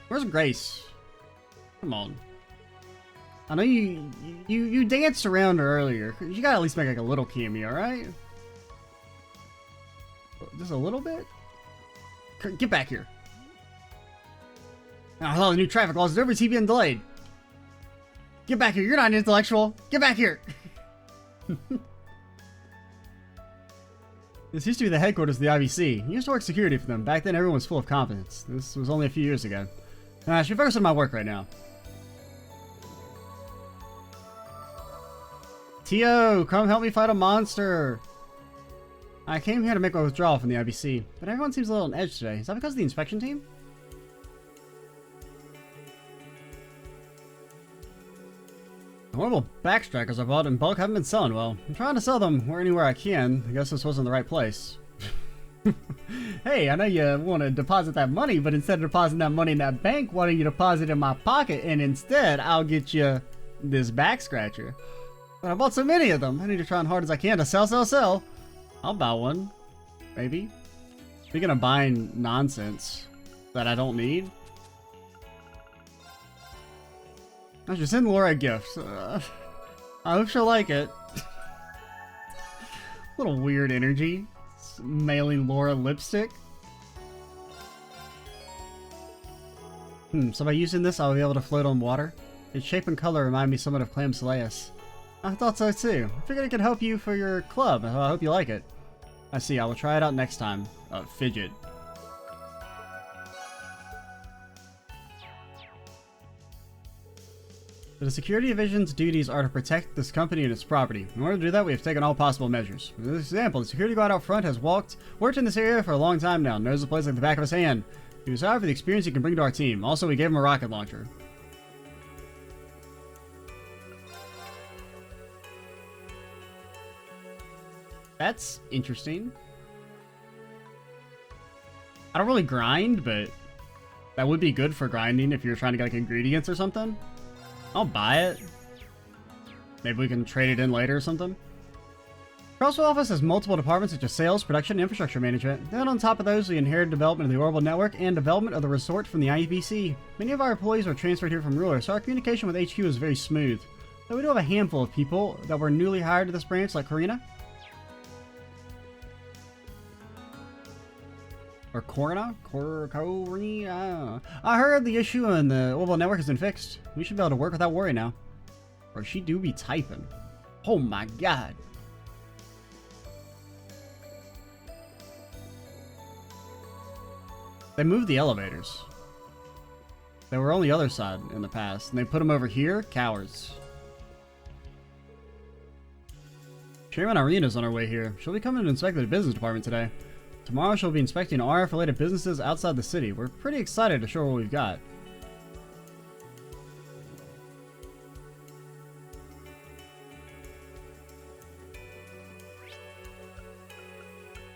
Where's Grace? Come on. I know you danced around her earlier. You gotta at least make like a little cameo, right? Just a little bit? Get back here. Oh, the new traffic laws is over. He's being delayed. Get back here. You're not an intellectual. Get back here. This used to be the headquarters of the IVC. He used to work security for them. Back then, everyone was full of confidence. This was only a few years ago. I should focus on my work right now. Tio, come help me fight a monster. I came here to make my withdrawal from the IBC, but everyone seems a little on edge today. Is that because of the inspection team? The horrible backstrackers I bought in bulk haven't been selling well. I'm trying to sell them anywhere I can. I guess this wasn't the right place. Hey, I know you want to deposit that money, but instead of depositing that money in that bank, why don't you deposit it in my pocket, and instead I'll get you this back scratcher. But I bought so many of them. I need to try as hard as I can to sell. I'll buy one. Maybe. Speaking of buying nonsense that I don't need. I should send Laura a gift. I hope she'll like it. Little weird energy. Mailing Laura lipstick. So by using this, I'll be able to float on water. Its shape and color remind me somewhat of Clam Soleus. I thought so too. I figured it could help you for your club. I hope you like it. I see. I will try it out next time. Fidget. The security division's duties are to protect this company and its property. In order to do that, we have taken all possible measures. For this example, the security guard out front has worked in this area for a long time now, knows the place like the back of his hand. He was hired for the experience he can bring to our team. Also, we gave him a rocket launcher. That's interesting. I don't really grind, but that would be good for grinding if you're trying to get like ingredients or something. I'll buy it. Maybe we can trade it in later or something. Crossbell office has multiple departments such as sales, production, and infrastructure management. Then on top of those, we inherited development of the Orbital Network and development of the resort from the IBC. Many of our employees were transferred here from Ruler, so our communication with HQ is very smooth. Though we do have a handful of people that were newly hired to this branch, like Karina. Or Corina? Corina? I heard the issue in the Orbital Network has been fixed. We should be able to work without worry now. Or she do be typing. Oh my god. They moved the elevators. They were on the other side in the past, and they put them over here? Cowards. Chairman Irina's on her way here. She'll be coming to inspect the business department today. Tomorrow she'll be inspecting RF-related businesses outside the city. We're pretty excited to show what we've got.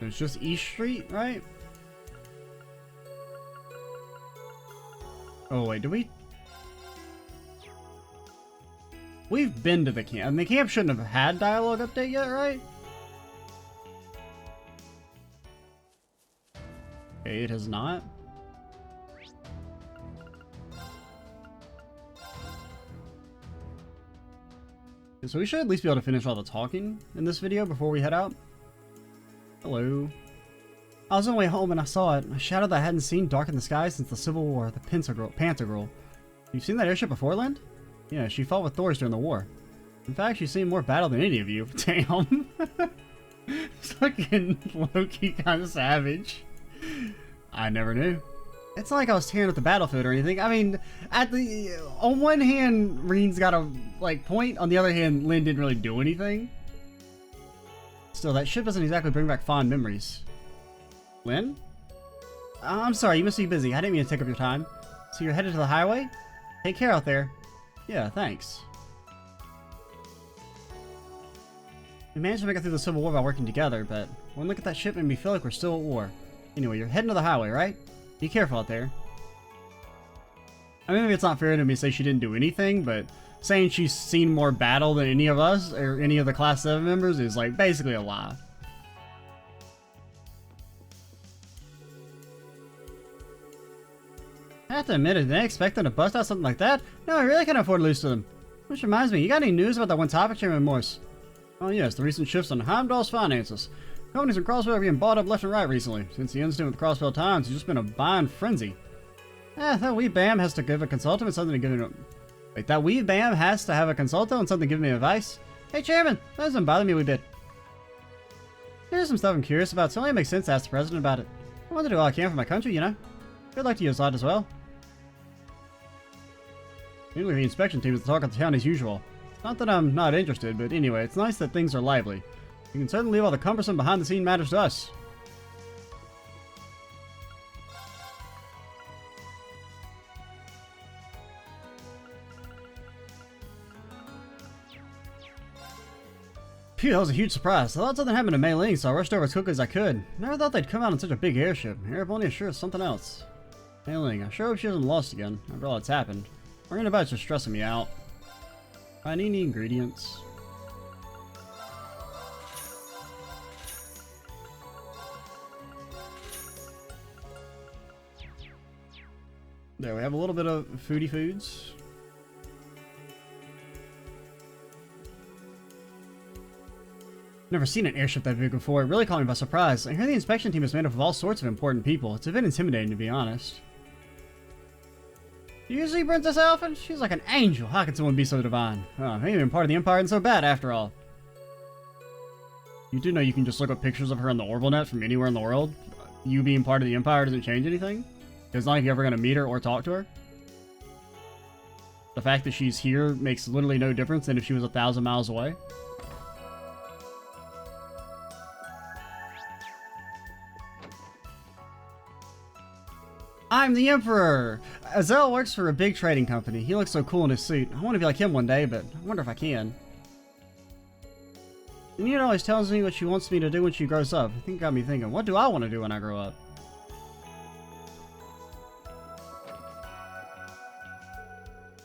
It's just East Street, right? Oh wait, do we? We've been to the camp, and the camp shouldn't have had dialogue update yet, right? Okay, it has not. So we should at least be able to finish all the talking in this video before we head out. Hello. I was on my way home and I saw it. A shadow that I hadn't seen darken the sky since the Civil War, the Panther Girl. You've seen that airship before, Lind? Yeah, she fought with Thors during the war. In fact, she's seen more battle than any of you. Damn. Fucking low-key kind of savage. I never knew. It's not like I was tearing up the battlefield or anything. I mean, on one hand, Reen's got a point. On the other hand, Lind didn't really do anything. Still, that ship doesn't exactly bring back fond memories. Lynn? I'm sorry, you must be busy. I didn't mean to take up your time. So you're headed to the highway? Take care out there. Yeah, thanks. We managed to make it through the Civil War by working together, but one look at that ship made me feel like we're still at war. Anyway, you're heading to the highway, right? Be careful out there. I mean, maybe it's not fair to me to say she didn't do anything, but saying she's seen more battle than any of us, or any of the Class 7 members, is basically a lie. I have to admit, I didn't expect them to bust out something like that. No, I really can't afford to lose to them. Which reminds me, you got any news about that one topic, Chairman Morse? Oh yes, the recent shifts on Heimdall's finances. Companies in Crossbell are being bought up left and right recently. Since the incident with the Crossbell Times, it's just been a buying frenzy. That wee Bam has to give a consultant and something to give me... Wait, that wee Bam has to have a consultant and something to give me advice? Hey Chairman, that doesn't bother me a wee bit. There's some stuff I'm curious about, so it only makes sense to ask the President about it. I want to do all I can for my country, you know? I'd like to use that as well. Usually the inspection team is the talk of the town as usual. Not that I'm not interested, but anyway, it's nice that things are lively. You can certainly leave all the cumbersome behind-the-scene matters to us. Phew, that was a huge surprise. I thought something happened to Mei Ling, so I rushed over as quickly as I could. Never thought they'd come out in such a big airship. Airplane is sure something else. Mei Ling, I sure hope she hasn't lost again, after all that's happened. Worrying about it's just stressing me out. I need any ingredients. There, we have a little bit of foodie foods. Never seen an airship that big before. It really caught me by surprise. I hear the inspection team is made up of all sorts of important people. It's a bit intimidating, to be honest. You see Princess Alpha? She's like an angel. How can someone be so divine? Oh, maybe even part of the Empire isn't so bad after all. You do know you can just look up pictures of her on the Orbital Net from anywhere in the world? You being part of the Empire doesn't change anything? It's not like you're ever going to meet her or talk to her? The fact that she's here makes literally no difference than if she was 1,000 miles away? I'm the Emperor! Azel works for a big trading company. He looks so cool in his suit. I want to be like him one day, but I wonder if I can. And Nina always tells me what she wants me to do when she grows up. I think it got me thinking, what do I want to do when I grow up?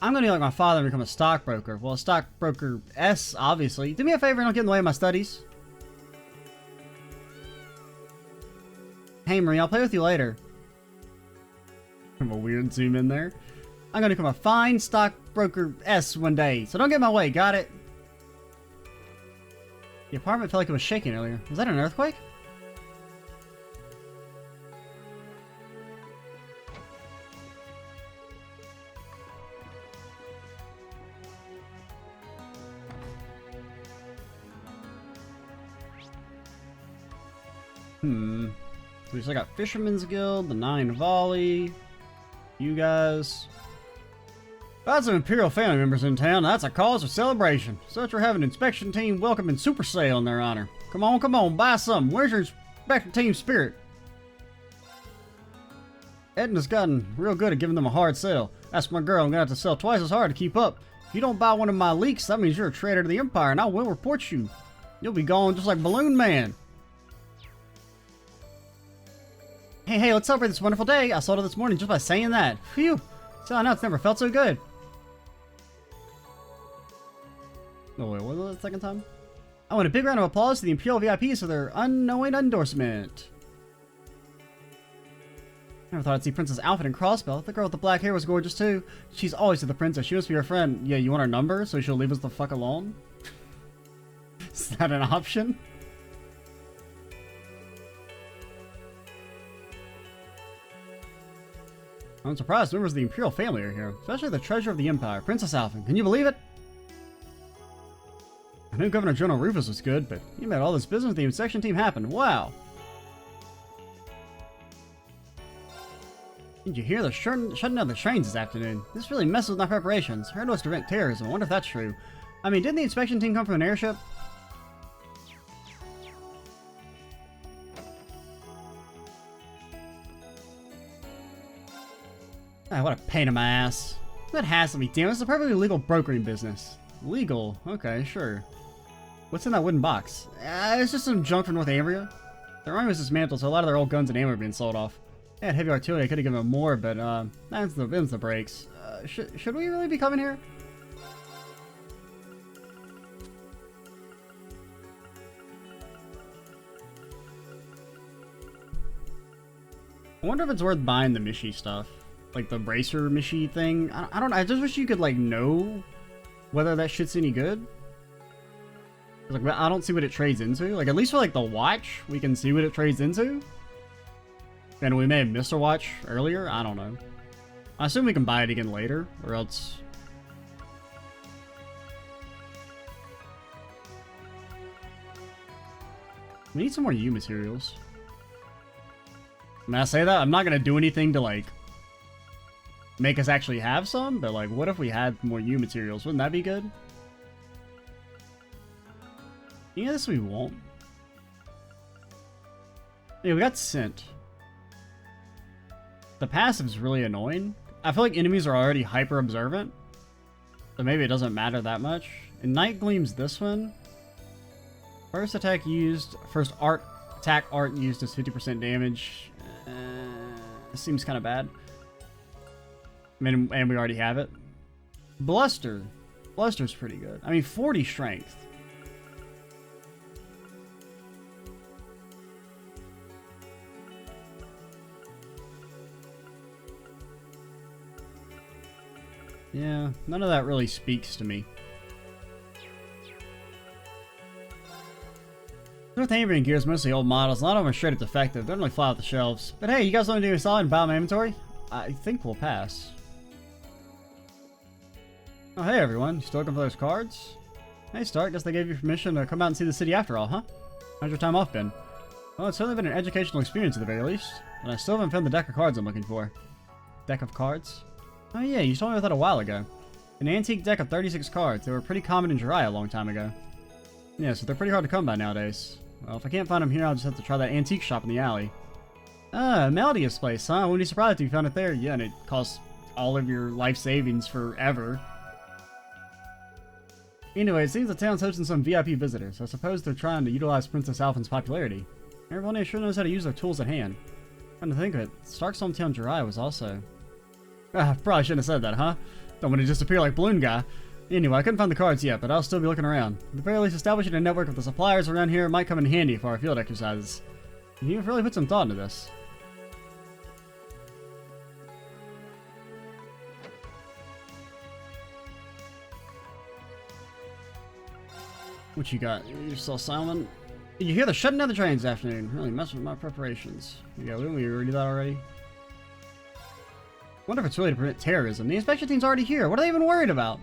I'm gonna be like my father and become a stockbroker. Well, a stockbroker S, obviously. Do me a favor and don't get in the way of my studies. Hey Marie, I'll play with you later. A weird zoom in there. I'm gonna become a fine stockbroker S one day, so don't get in my way, got it? The apartment felt like it was shaking earlier. Was that an earthquake? So we still got Fisherman's Guild, the 9 Volley. You guys. Got some Imperial family members in town. That's a cause for celebration. Such we're having an inspection team welcoming Super Sale in their honor. Come on, buy some. Where's your inspection team spirit? Edna's gotten real good at giving them a hard sell. That's my girl. I'm gonna have to sell twice as hard to keep up. If you don't buy one of my leaks, that means you're a traitor to the Empire, and I will report you. You'll be gone just like Balloon Man. Hey, let's celebrate this wonderful day. I sold it this morning just by saying that. Phew. Selling out's never felt so good. Oh, wait, what was the second time? I want a big round of applause to the Imperial VIPs for their unknowing endorsement. Never thought I'd see Princess Alpha and Crossbell. The girl with the black hair was gorgeous too. She's always with the princess. She must be your friend. Yeah, you want her number so she'll leave us the fuck alone? Is that an option? I'm surprised members of the Imperial family are here, especially the treasure of the Empire, Princess Alpha. Can you believe it? I knew Governor General Rufus was good, but he made all this business with the inspection team happen. Wow. Did you hear they're shutting down the trains this afternoon? This really messes with my preparations. I heard it was to prevent terrorism. I wonder if that's true. I mean, didn't the inspection team come from an airship? Ah, what a pain in my ass. That has to be, damn, it's a perfectly legal brokering business. Legal? Okay, sure. What's in that wooden box? It's just some junk from North Ambria. Their army was dismantled, so a lot of their old guns and ammo are being sold off. They had heavy artillery, I could have given them more, but that's the breaks. Should we really be coming here? I wonder if it's worth buying the Mishi stuff. Like the bracer Mishi thing. I don't know. I just wish you could like know whether that shit's any good. Like, I don't see what it trades into. Like, at least for like the watch, we can see what it trades into. And we may have missed a watch earlier. I don't know. I assume we can buy it again later, or else. We need some more U materials. When I say that, I'm not gonna do anything to like make us actually have some, but like, what if we had more U materials? Wouldn't that be good? Yeah, this we won't. Yeah, we got Scent. The passive's really annoying. I feel like enemies are already hyper observant, so maybe it doesn't matter that much. And Night Gleam's this one. First attack used is 50% damage. Seems kind of bad. I mean, and we already have it. Bluster. Bluster's pretty good. I mean, 40 strength. Yeah, none of that really speaks to me. With Ambient gear is mostly old models. A lot of them are straight up defective. They don't really fly off the shelves. But hey, you guys want to do a solid and buy my inventory? I think we'll pass. Oh, hey everyone. You still looking for those cards? Hey, Stark. Guess they gave you permission to come out and see the city after all, huh? How's your time off been? Well, it's certainly been an educational experience at the very least. But I still haven't found the deck of cards I'm looking for. Deck of cards? Oh yeah, you told me about that a while ago. An antique deck of 36 cards. They were pretty common in Jiraiya a long time ago. Yeah, so they're pretty hard to come by nowadays. Well, if I can't find them here, I'll just have to try that antique shop in the alley. Ah, Melodious place, huh? I wouldn't be surprised if you found it there. Yeah, and it costs all of your life savings forever. Anyway, it seems the town's hosting some VIP visitors. I suppose they're trying to utilize Princess Alphen's popularity. Everyone here sure knows how to use their tools at hand. Come to think of it, Stark's hometown Jiraiya was also... probably shouldn't have said that, huh? Don't want to disappear like Balloon Guy. Anyway, I couldn't find the cards yet, but I'll still be looking around. At the very least, establishing a network of the suppliers around here might come in handy for our field exercises. You've really put some thought into this. What you got? You saw Simon? Did you hear they're shutting down the trains this afternoon? Really messing with my preparations. Yeah, didn't we already do that already? Wonder if it's really to prevent terrorism. The inspection team's already here. What are they even worried about?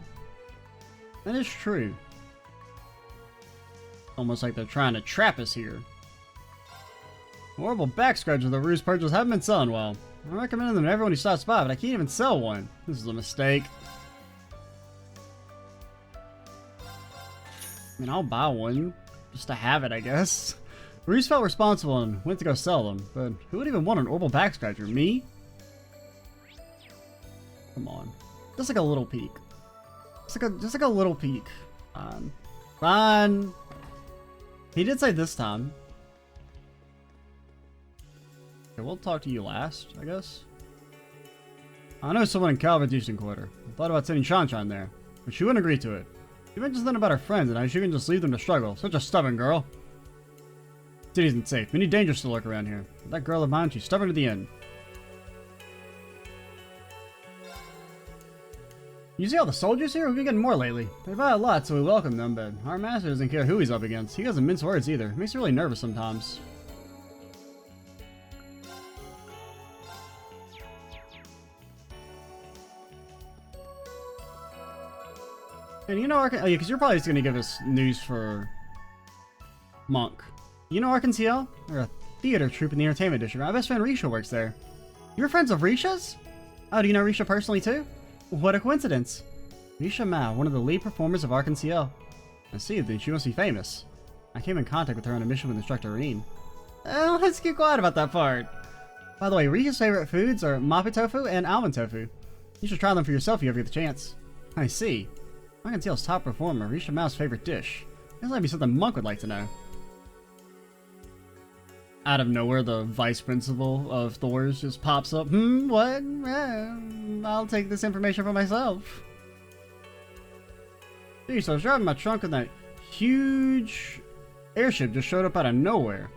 That is true. Almost like they're trying to trap us here. Horrible back scratches of the Ruse purchase haven't been selling well. I recommend them to everyone who stops by, but I can't even sell one. This is a mistake. I mean, I'll buy one. Just to have it, I guess. Ruse felt responsible and went to go sell them, but who would even want an orbital back scratcher? Me? Come on. Just like a little peek. Just like a little peek. Fine. He did say this time. Okay, we'll talk to you last, I guess. I know someone in Calvin's Eastern Quarter. I thought about sending Shanshan there, but she wouldn't agree to it. She mentioned something about her friends and how she can just leave them to struggle. Such a stubborn girl. City isn't safe. Many dangers still lurk around here. But that girl of mine, she's stubborn to the end. You see all the soldiers here? We've been getting more lately. They buy a lot, so we welcome them, but our master doesn't care who he's up against. He doesn't mince words either. It makes me really nervous sometimes. And you know, oh yeah, because you're probably just going to give us news for Monk. You know Arkansas? They're a theater troupe in the entertainment district. My best friend Risha works there. You're friends of Risha's? Oh, do you know Risha personally too? What a coincidence. Risha Mao, one of the lead performers of Arkansas. I see, then she must be famous. I came in contact with her on a mission with instructor Reen. Let's keep quiet about that part. By the way, Risha's favorite foods are mapi tofu and almond tofu. You should try them for yourself if you ever get the chance. I see. Arkansas's top performer, Risha Mao's favorite dish. This might be something Monk would like to know. Out of nowhere, the vice principal of Thor's just pops up. What? I'll take this information for myself. Geez, so I was driving my trunk and that huge airship just showed up out of nowhere.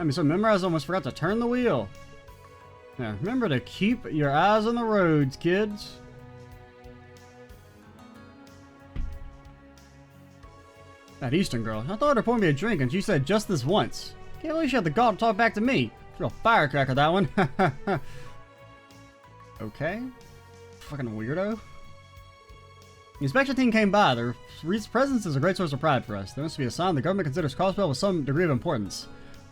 I mean, so memorized almost forgot to turn the wheel. Now, remember to keep your eyes on the roads, kids. That Eastern girl, I thought her poured me a drink and she said just this once. Can't believe she had the gall to talk back to me. Real firecracker, that one. Okay. Fucking weirdo. The inspection team came by. Their presence is a great source of pride for us. There must be a sign the government considers Crossbell with some degree of importance.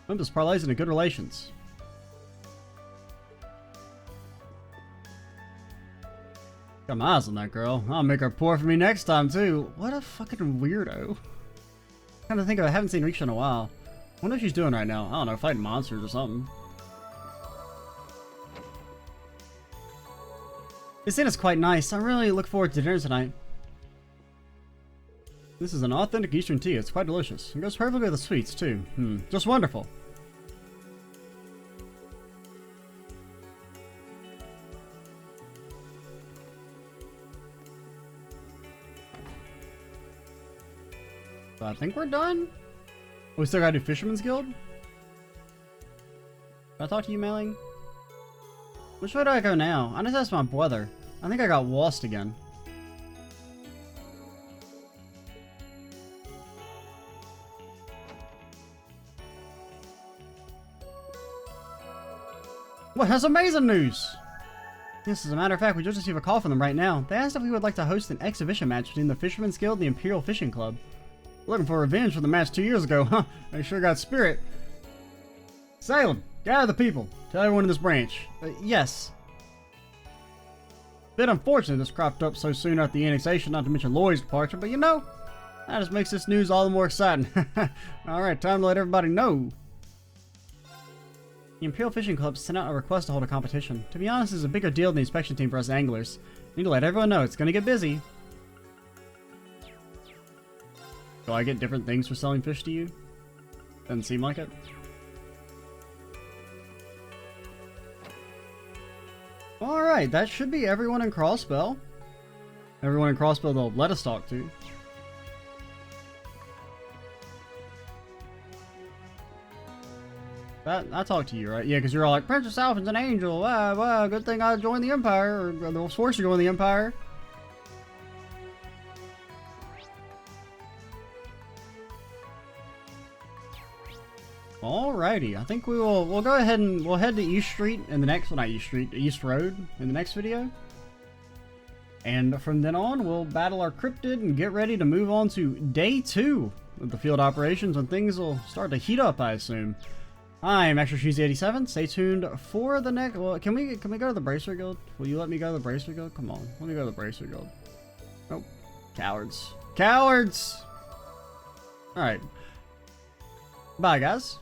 Olympus parlays into good relations. Got my eyes on that girl. I'll make her pour for me next time, too. What a fucking weirdo. Kind of think of I haven't seen Risha in a while. Wonder what she's doing right now. I don't know, fighting monsters or something. This inn is quite nice. I really look forward to dinner tonight. This is an authentic Eastern tea. It's quite delicious. It goes perfectly with the sweets, too. Just wonderful. So I think we're done. We still gotta do Fisherman's Guild? Can I talk to you, Mailing? Which way do I go now? I just asked my brother. I think I got lost again. Well, that's amazing news! Yes, as a matter of fact, we just received a call from them right now. They asked if we would like to host an exhibition match between the Fisherman's Guild and the Imperial Fishing Club. Looking for revenge for the match 2 years ago, huh? They sure got spirit. Salem, gather the people. Tell everyone in this branch. Yes. Bit unfortunate this cropped up so soon after the annexation, not to mention Lloyd's departure, but you know, that just makes this news all the more exciting. Alright, time to let everybody know. The Imperial Fishing Club sent out a request to hold a competition. To be honest, it's a bigger deal than the inspection team for us anglers. We need to let everyone know it's gonna get busy. Do I get different things for selling fish to you? Doesn't seem like it. Alright, that should be everyone in Crossbell. Everyone in Crossbell they'll let us talk to. I talked to you, right? Yeah, because you're all like, Princess Alphin's an angel. Wow, wow, good thing I joined the Empire. Or the force to join the Empire. Alrighty, I think we'll go ahead and we'll head to East Street in the next, well, not East Street, East Road in the next video. And from then on, we'll battle our cryptid and get ready to move on to day 2 of the field operations, when things will start to heat up, I assume. I'm ExtraCheesy87. Stay tuned for the next. Well, can we go to the Bracer Guild? Will you let me go to the Bracer Guild? Come on, let me go to the Bracer Guild. Nope, cowards, cowards. All right, bye, guys.